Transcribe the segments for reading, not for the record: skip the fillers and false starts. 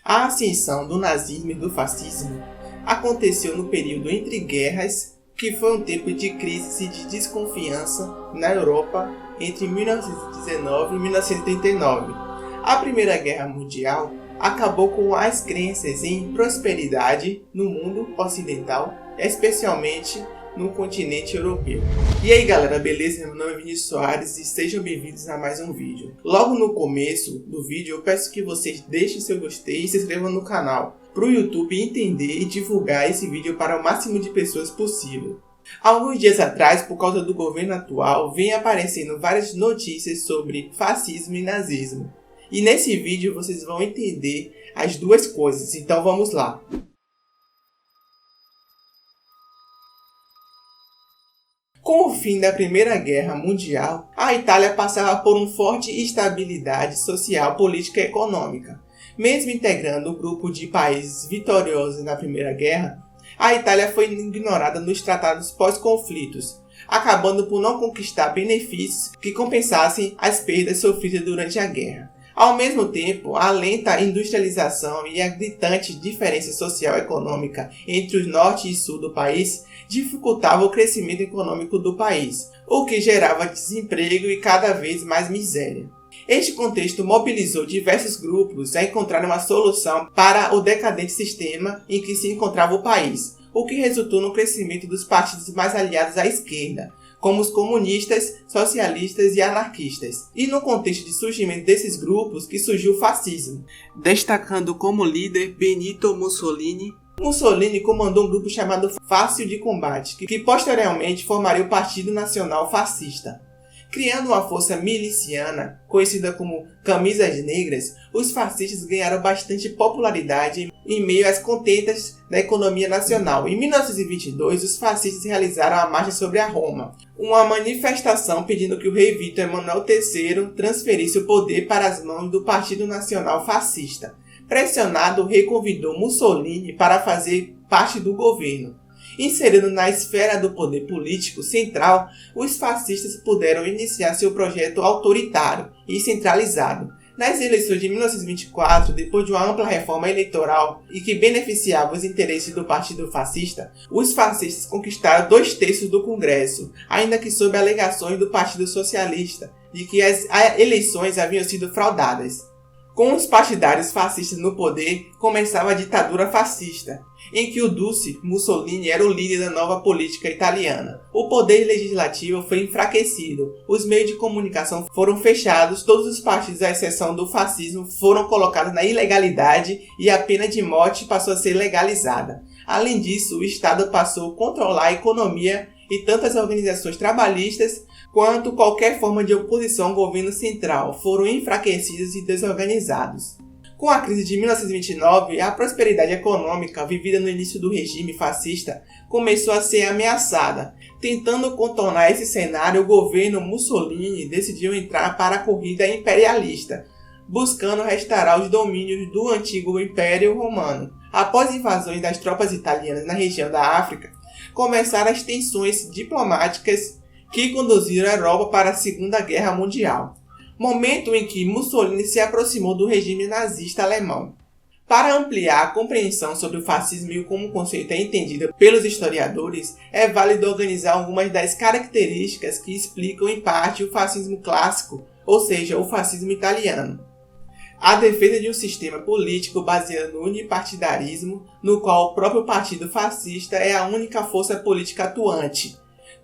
A ascensão do nazismo e do fascismo aconteceu no período entre guerras, que foi um tempo de crise e de desconfiança na Europa entre 1919 e 1939. A Primeira Guerra Mundial acabou com as crenças em prosperidade no mundo ocidental, especialmente no continente europeu. E aí galera, beleza? Meu nome é Vinícius Soares e sejam bem-vindos a mais um vídeo. Logo no começo do vídeo eu peço que vocês deixem seu gostei e se inscrevam no canal, para o YouTube entender e divulgar esse vídeo para o máximo de pessoas possível. Alguns dias atrás, por causa do governo atual, vem aparecendo várias notícias sobre fascismo e nazismo. E nesse vídeo vocês vão entender as duas coisas, então vamos lá. Com o fim da Primeira Guerra Mundial, a Itália passava por uma forte instabilidade social, política e econômica. Mesmo integrando o grupo de países vitoriosos na Primeira Guerra, a Itália foi ignorada nos tratados pós-conflitos, acabando por não conquistar benefícios que compensassem as perdas sofridas durante a guerra. Ao mesmo tempo, a lenta industrialização e a gritante diferença social e econômica entre o norte e sul do país dificultava o crescimento econômico do país, o que gerava desemprego e cada vez mais miséria. Este contexto mobilizou diversos grupos a encontrar uma solução para o decadente sistema em que se encontrava o país, o que resultou no crescimento dos partidos mais aliados à esquerda, como os comunistas, socialistas e anarquistas. E no contexto de surgimento desses grupos que surgiu o fascismo, destacando como líder Benito Mussolini. Mussolini comandou um grupo chamado Fácil de Combate, que posteriormente formaria o Partido Nacional Fascista. Criando uma força miliciana, conhecida como Camisas Negras, os fascistas ganharam bastante popularidade em meio às contentas da economia nacional. Em 1922, os fascistas realizaram a Marcha sobre a Roma, uma manifestação pedindo que o rei Vítor Emanuel III transferisse o poder para as mãos do Partido Nacional Fascista. Pressionado, o rei convidou Mussolini para fazer parte do governo. Inserido na esfera do poder político central, os fascistas puderam iniciar seu projeto autoritário e centralizado. Nas eleições de 1924, depois de uma ampla reforma eleitoral e que beneficiava os interesses do Partido Fascista, os fascistas conquistaram 2/3 do Congresso, ainda que sob alegações do Partido Socialista de que as eleições haviam sido fraudadas. Com os partidários fascistas no poder, começava a ditadura fascista, em que o Duce Mussolini era o líder da nova política italiana. O poder legislativo foi enfraquecido, os meios de comunicação foram fechados, todos os partidos, à exceção do fascismo, foram colocados na ilegalidade e a pena de morte passou a ser legalizada. Além disso, o Estado passou a controlar a economia e tanto as organizações trabalhistas quanto qualquer forma de oposição ao governo central foram enfraquecidos e desorganizados. Com a crise de 1929, a prosperidade econômica vivida no início do regime fascista começou a ser ameaçada. Tentando contornar esse cenário, o governo Mussolini decidiu entrar para a corrida imperialista, buscando restaurar os domínios do antigo Império Romano. Após invasões das tropas italianas na região da África, começaram as tensões diplomáticas que conduziram a Europa para a Segunda Guerra Mundial, momento em que Mussolini se aproximou do regime nazista alemão. Para ampliar a compreensão sobre o fascismo e como o conceito é entendido pelos historiadores, é válido organizar algumas das características que explicam em parte o fascismo clássico, ou seja, o fascismo italiano. A defesa de um sistema político baseado no unipartidarismo, no qual o próprio partido fascista é a única força política atuante.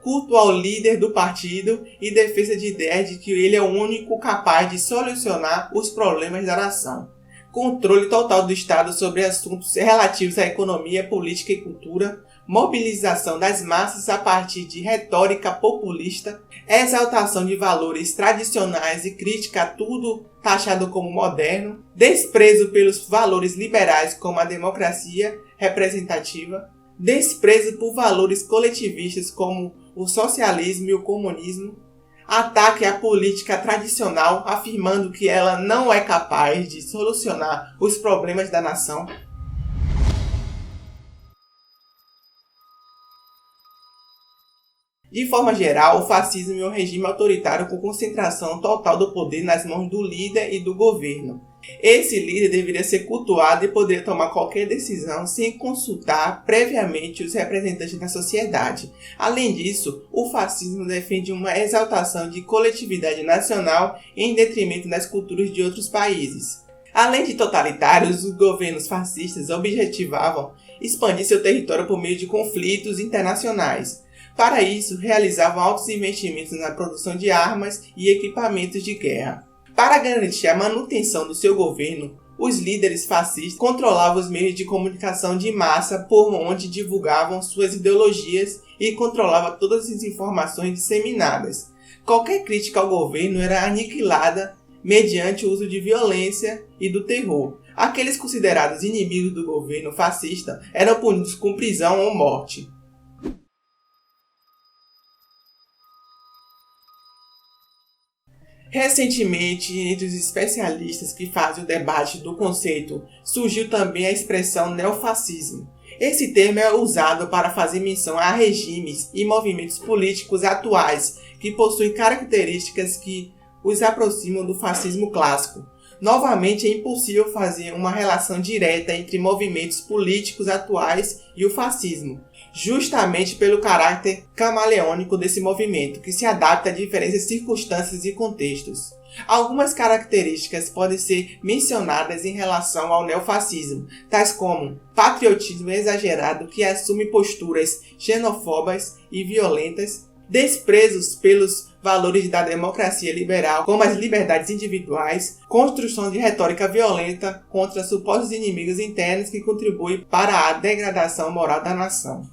Culto ao líder do partido e defesa de ideia de que ele é o único capaz de solucionar os problemas da nação. Controle total do Estado sobre assuntos relativos à economia, política e cultura. Mobilização das massas a partir de retórica populista. Exaltação de valores tradicionais e crítica a tudo taxado como moderno. Desprezo pelos valores liberais como a democracia representativa. Desprezo por valores coletivistas como o socialismo e o comunismo, ataque à política tradicional, afirmando que ela não é capaz de solucionar os problemas da nação. De forma geral, o fascismo é um regime autoritário com concentração total do poder nas mãos do líder e do governo. Esse líder deveria ser cultuado e poderia tomar qualquer decisão sem consultar previamente os representantes da sociedade. Além disso, o fascismo defende uma exaltação de coletividade nacional em detrimento das culturas de outros países. Além de totalitários, os governos fascistas objetivavam expandir seu território por meio de conflitos internacionais. Para isso, realizavam altos investimentos na produção de armas e equipamentos de guerra. Para garantir a manutenção do seu governo, os líderes fascistas controlavam os meios de comunicação de massa por onde divulgavam suas ideologias e controlavam todas as informações disseminadas. Qualquer crítica ao governo era aniquilada mediante o uso de violência e do terror. Aqueles considerados inimigos do governo fascista eram punidos com prisão ou morte. Recentemente, entre os especialistas que fazem o debate do conceito, surgiu também a expressão neofascismo. Esse termo é usado para fazer menção a regimes e movimentos políticos atuais que possuem características que os aproximam do fascismo clássico. Novamente, é impossível fazer uma relação direta entre movimentos políticos atuais e o fascismo, justamente pelo caráter camaleônico desse movimento, que se adapta a diferentes circunstâncias e contextos. Algumas características podem ser mencionadas em relação ao neofascismo, tais como patriotismo exagerado que assume posturas xenofóbicas e violentas, desprezos pelos valores da democracia liberal, como as liberdades individuais, construção de retórica violenta contra supostos inimigos internos que contribuem para a degradação moral da nação.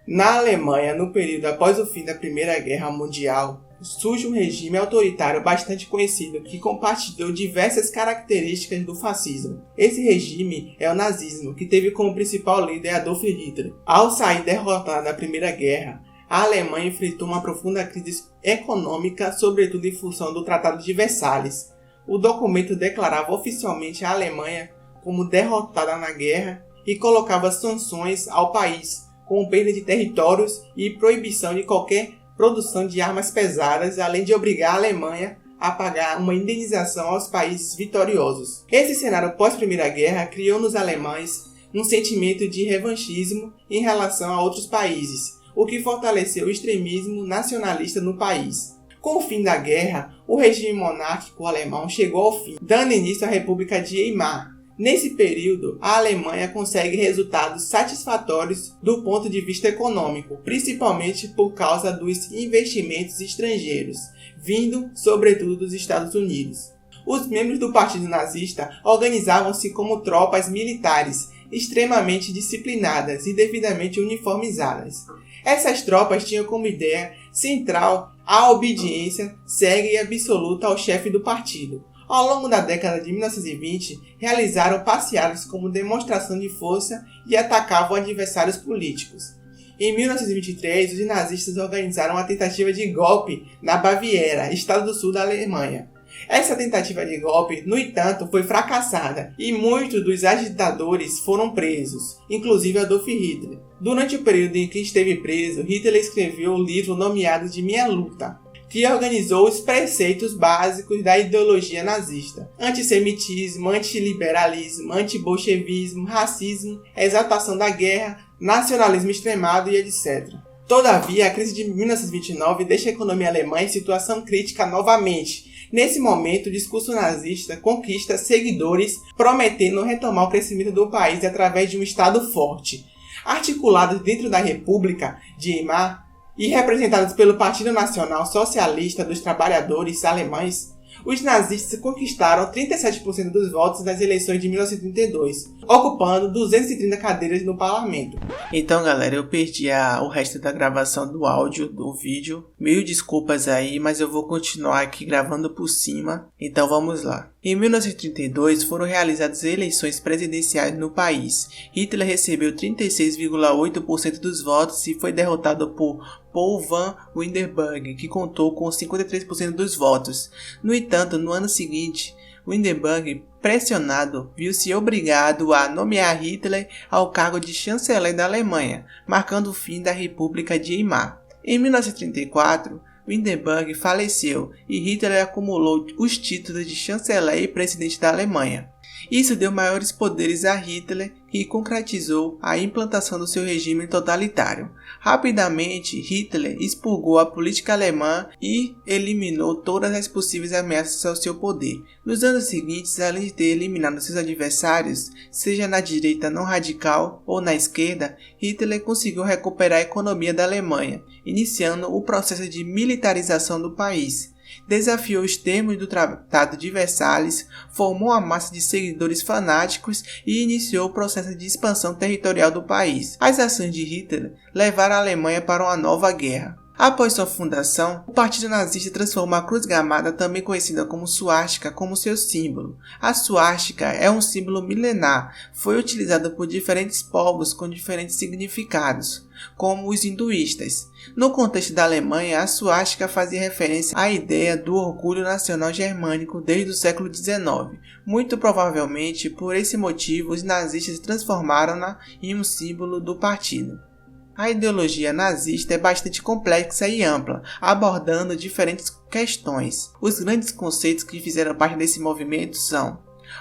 Na Alemanha, no período após o fim da Primeira Guerra Mundial, surge um regime autoritário bastante conhecido que compartilhou diversas características do fascismo. Esse regime é o nazismo, que teve como principal líder Adolf Hitler. Ao sair derrotada da Primeira Guerra, a Alemanha enfrentou uma profunda crise econômica, sobretudo em função do Tratado de Versalhes. O documento declarava oficialmente a Alemanha como derrotada na guerra e colocava sanções ao país, com perda de territórios e proibição de qualquer produção de armas pesadas, além de obrigar a Alemanha a pagar uma indenização aos países vitoriosos. Esse cenário pós-Primeira Guerra criou nos alemães um sentimento de revanchismo em relação a outros países, o que fortaleceu o extremismo nacionalista no país. Com o fim da guerra, o regime monárquico alemão chegou ao fim, dando início à República de Weimar. Nesse período, a Alemanha consegue resultados satisfatórios do ponto de vista econômico, principalmente por causa dos investimentos estrangeiros, vindo sobretudo dos Estados Unidos. Os membros do Partido Nazista organizavam-se como tropas militares extremamente disciplinadas e devidamente uniformizadas. Essas tropas tinham como ideia central a obediência cega e absoluta ao chefe do partido. Ao longo da década de 1920, realizaram passeatas como demonstração de força e atacavam adversários políticos. Em 1923, os nazistas organizaram uma tentativa de golpe na Baviera, estado do sul da Alemanha. Essa tentativa de golpe, no entanto, foi fracassada e muitos dos agitadores foram presos, inclusive Adolf Hitler. Durante o período em que esteve preso, Hitler escreveu o livro nomeado de Minha Luta, que organizou os preceitos básicos da ideologia nazista: antissemitismo, antiliberalismo, antibolchevismo, racismo, exaltação da guerra, nacionalismo extremado e etc. Todavia, a crise de 1929 deixa a economia alemã em situação crítica novamente. Nesse momento, o discurso nazista conquista seguidores, prometendo retomar o crescimento do país através de um Estado forte. Articulados dentro da República de Weimar e representados pelo Partido Nacional Socialista dos Trabalhadores Alemães, os nazistas conquistaram 37% dos votos nas eleições de 1932, ocupando 230 cadeiras no parlamento. Então, galera, eu perdi o resto da gravação do áudio do vídeo. Mil desculpas aí, mas eu vou continuar aqui gravando por cima. Então vamos lá. Em 1932 foram realizadas eleições presidenciais no país. Hitler recebeu 36,8% dos votos e foi derrotado por Paul van Hindenburg, que contou com 53% dos votos. No entanto, no ano seguinte, Hindenburg, pressionado, viu-se obrigado a nomear Hitler ao cargo de chanceler da Alemanha, marcando o fim da República de Weimar. Em 1934, Hindenburg faleceu e Hitler acumulou os títulos de chanceler e presidente da Alemanha. Isso deu maiores poderes a Hitler, que concretizou a implantação do seu regime totalitário. Rapidamente, Hitler expurgou a política alemã e eliminou todas as possíveis ameaças ao seu poder. Nos anos seguintes, além de ter eliminado seus adversários, seja na direita não radical ou na esquerda, Hitler conseguiu recuperar a economia da Alemanha, iniciando o processo de militarização do país. Desafiou os termos do Tratado de Versalhes, formou uma massa de seguidores fanáticos e iniciou o processo de expansão territorial do país. As ações de Hitler levaram a Alemanha para uma nova guerra. Após sua fundação, o Partido Nazista transformou a cruz gamada, também conhecida como suástica, como seu símbolo. A suástica é um símbolo milenar, foi utilizado por diferentes povos com diferentes significados, como os hinduístas. No contexto da Alemanha, a suástica fazia referência à ideia do orgulho nacional germânico desde o século XIX. Muito provavelmente, por esse motivo, os nazistas transformaram-na em um símbolo do partido. A ideologia nazista é bastante complexa e ampla, abordando diferentes questões. Os grandes conceitos que fizeram parte desse movimento são: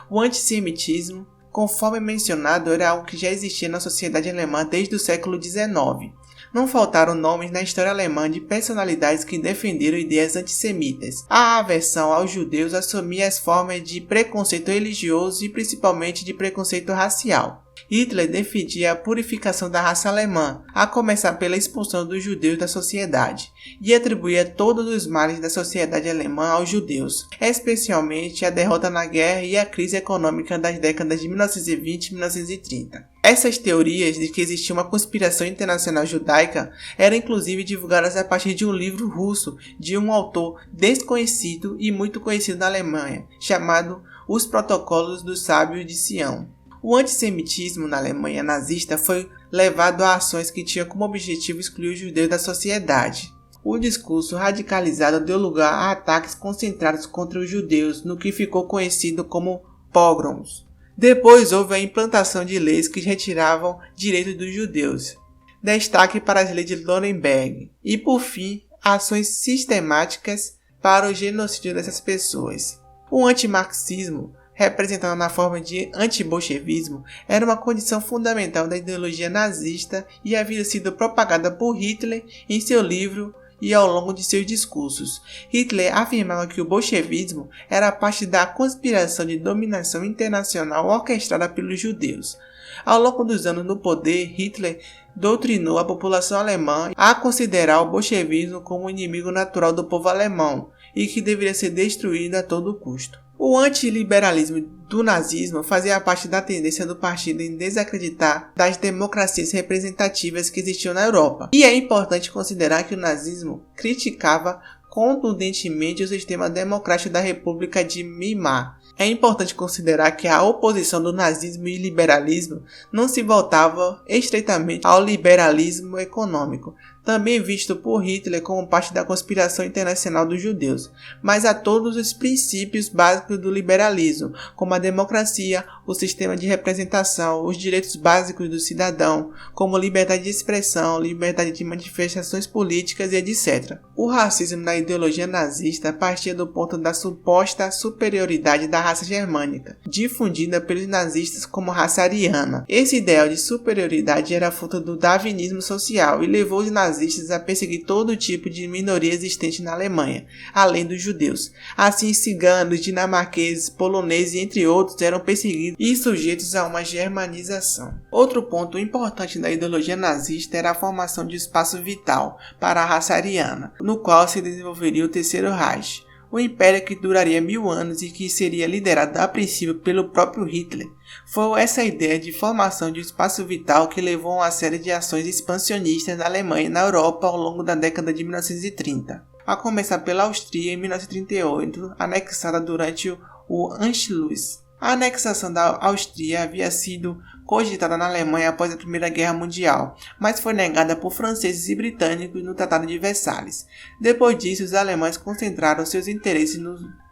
o antissemitismo, conforme mencionado, era algo que já existia na sociedade alemã desde o século XIX. Não faltaram nomes na história alemã de personalidades que defenderam ideias antissemitas. A aversão aos judeus assumia as formas de preconceito religioso e principalmente de preconceito racial. Hitler defendia a purificação da raça alemã, a começar pela expulsão dos judeus da sociedade, e atribuía todos os males da sociedade alemã aos judeus, especialmente a derrota na guerra e a crise econômica das décadas de 1920 e 1930. Essas teorias de que existia uma conspiração internacional judaica eram inclusive divulgadas a partir de um livro russo de um autor desconhecido e muito conhecido na Alemanha, chamado Os Protocolos dos Sábios de Sião. O antissemitismo na Alemanha nazista foi levado a ações que tinham como objetivo excluir os judeus da sociedade. O discurso radicalizado deu lugar a ataques concentrados contra os judeus no que ficou conhecido como pogroms. Depois houve a implantação de leis que retiravam direitos dos judeus. Destaque para as leis de Nuremberg. E por fim, ações sistemáticas para o genocídio dessas pessoas. O antimarxismo, representado na forma de antibolchevismo, era uma condição fundamental da ideologia nazista e havia sido propagada por Hitler em seu livro e ao longo de seus discursos. Hitler afirmava que o bolchevismo era parte da conspiração de dominação internacional orquestrada pelos judeus. Ao longo dos anos no poder, Hitler doutrinou a população alemã a considerar o bolchevismo como um inimigo natural do povo alemão e que deveria ser destruído a todo custo. O antiliberalismo do nazismo fazia parte da tendência do partido em desacreditar das democracias representativas que existiam na Europa. E é importante considerar que o nazismo criticava contundentemente o sistema democrático da República de Weimar. É importante considerar que a oposição do nazismo e liberalismo não se voltava estreitamente ao liberalismo econômico, também visto por Hitler como parte da conspiração internacional dos judeus, mas a todos os princípios básicos do liberalismo, como a democracia, o sistema de representação, os direitos básicos do cidadão, como liberdade de expressão, liberdade de manifestações políticas e etc. O racismo na ideologia nazista partia do ponto da suposta superioridade da raça germânica, difundida pelos nazistas como raça ariana. Esse ideal de superioridade era fruto do darwinismo social e levou os nazistas a perseguir todo tipo de minoria existente na Alemanha, além dos judeus. Assim, ciganos, dinamarqueses, poloneses, entre outros, eram perseguidos e sujeitos a uma germanização. Outro ponto importante da ideologia nazista era a formação de espaço vital para a raça ariana, no qual se desenvolveria o Terceiro Reich, o império que duraria 1000 anos e que seria liderado a princípio pelo próprio Hitler. Foi essa ideia de formação de um espaço vital que levou a uma série de ações expansionistas na Alemanha e na Europa ao longo da década de 1930, a começar pela Áustria em 1938, anexada durante o Anschluss. A anexação da Áustria havia sido cogitada na Alemanha após a Primeira Guerra Mundial, mas foi negada por franceses e britânicos no Tratado de Versalhes. Depois disso, os alemães concentraram seus interesses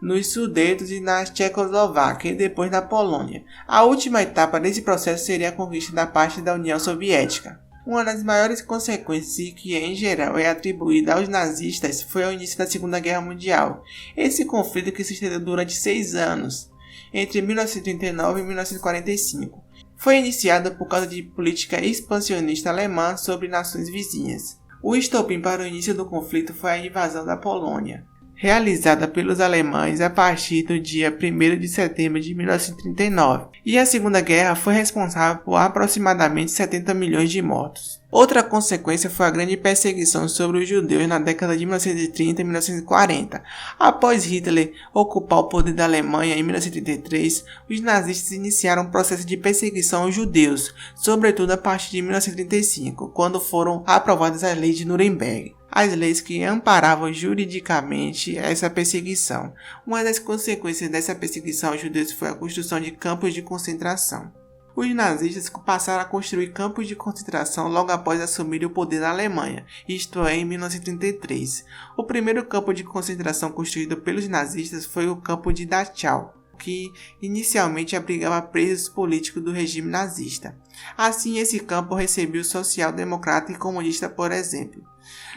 nos Sudetos e na Tchecoslováquia e depois na Polônia. A última etapa desse processo seria a conquista da parte da União Soviética. Uma das maiores consequências e que, em geral, é atribuída aos nazistas foi o início da Segunda Guerra Mundial. Esse conflito que se estendeu durante 6 anos, entre 1939 e 1945, foi iniciado por causa de política expansionista alemã sobre nações vizinhas. O estopim para o início do conflito foi a invasão da Polônia, realizada pelos alemães a partir do dia 1º de setembro de 1939, e a Segunda Guerra foi responsável por aproximadamente 70 milhões de mortos. Outra consequência foi a grande perseguição sobre os judeus na década de 1930 e 1940. Após Hitler ocupar o poder da Alemanha em 1933, os nazistas iniciaram um processo de perseguição aos judeus, sobretudo a partir de 1935, quando foram aprovadas as leis de Nuremberg, as leis que amparavam juridicamente essa perseguição. Uma das consequências dessa perseguição aos judeus foi a construção de campos de concentração. Os nazistas passaram a construir campos de concentração logo após assumir o poder na Alemanha, isto é, em 1933. O primeiro campo de concentração construído pelos nazistas foi o campo de Dachau, que inicialmente abrigava presos políticos do regime nazista. Assim, esse campo recebeu o social-democrata e comunista, por exemplo.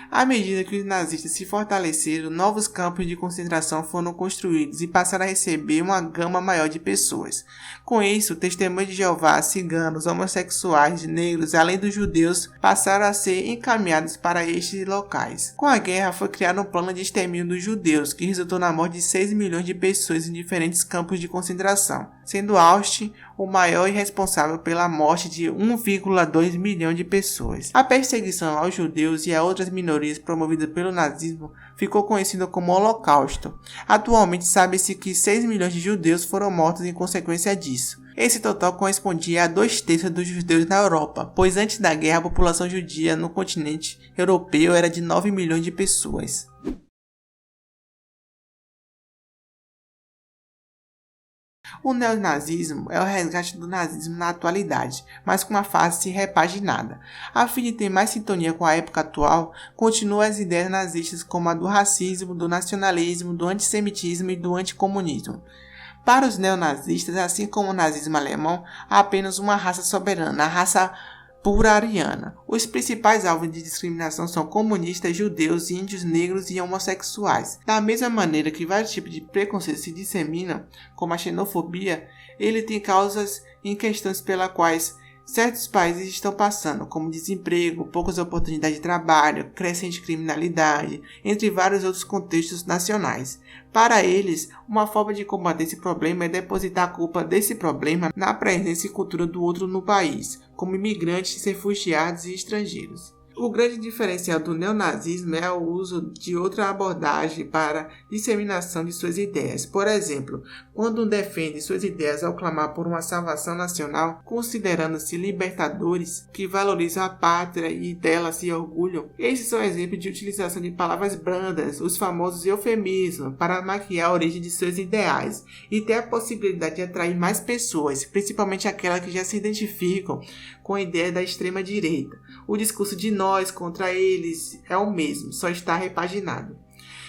À medida que os nazistas se fortaleceram, novos campos de concentração foram construídos e passaram a receber uma gama maior de pessoas. Com isso, testemunhas de Jeová, ciganos, homossexuais, negros, além dos judeus, passaram a ser encaminhados para estes locais. Com a guerra, foi criado um plano de extermínio dos judeus, que resultou na morte de 6 milhões de pessoas em diferentes campos de concentração, sendo Auschwitz o maior e responsável pela morte de 1,2 milhão de pessoas. A perseguição aos judeus e a outras minorias promovida pelo nazismo ficou conhecida como Holocausto. Atualmente sabe-se que 6 milhões de judeus foram mortos em consequência disso. Esse total correspondia a 2/3 dos judeus na Europa, pois antes da guerra a população judia no continente europeu era de 9 milhões de pessoas. O neonazismo é o resgate do nazismo na atualidade, mas com uma face repaginada. A fim de ter mais sintonia com a época atual, continuam as ideias nazistas como a do racismo, do nacionalismo, do antissemitismo e do anticomunismo. Para os neonazistas, assim como o nazismo alemão, há apenas uma raça soberana, a raça pura ariana. Os principais alvos de discriminação são comunistas, judeus, índios, negros e homossexuais. Da mesma maneira que vários tipos de preconceito se disseminam, como a xenofobia, ele tem causas em questões pelas quais certos países estão passando, como desemprego, poucas oportunidades de trabalho, crescente criminalidade, entre vários outros contextos nacionais. Para eles, uma forma de combater esse problema é depositar a culpa desse problema na presença e cultura do outro no país, como imigrantes, refugiados e estrangeiros. O grande diferencial do neonazismo é o uso de outra abordagem para disseminação de suas ideias. Por exemplo, quando defende suas ideias ao clamar por uma salvação nacional, considerando-se libertadores que valorizam a pátria e dela se orgulham, esses são exemplos de utilização de palavras brandas, os famosos eufemismos, para maquiar a origem de seus ideais e ter a possibilidade de atrair mais pessoas, principalmente aquelas que já se identificam com a ideia da extrema-direita. O discurso de nós contra eles é o mesmo, só está repaginado.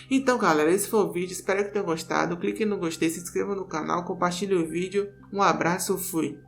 Então, galera, esse foi o vídeo, espero que tenham gostado. Clique no gostei, se inscreva no canal, compartilhe o vídeo. Um abraço, fui!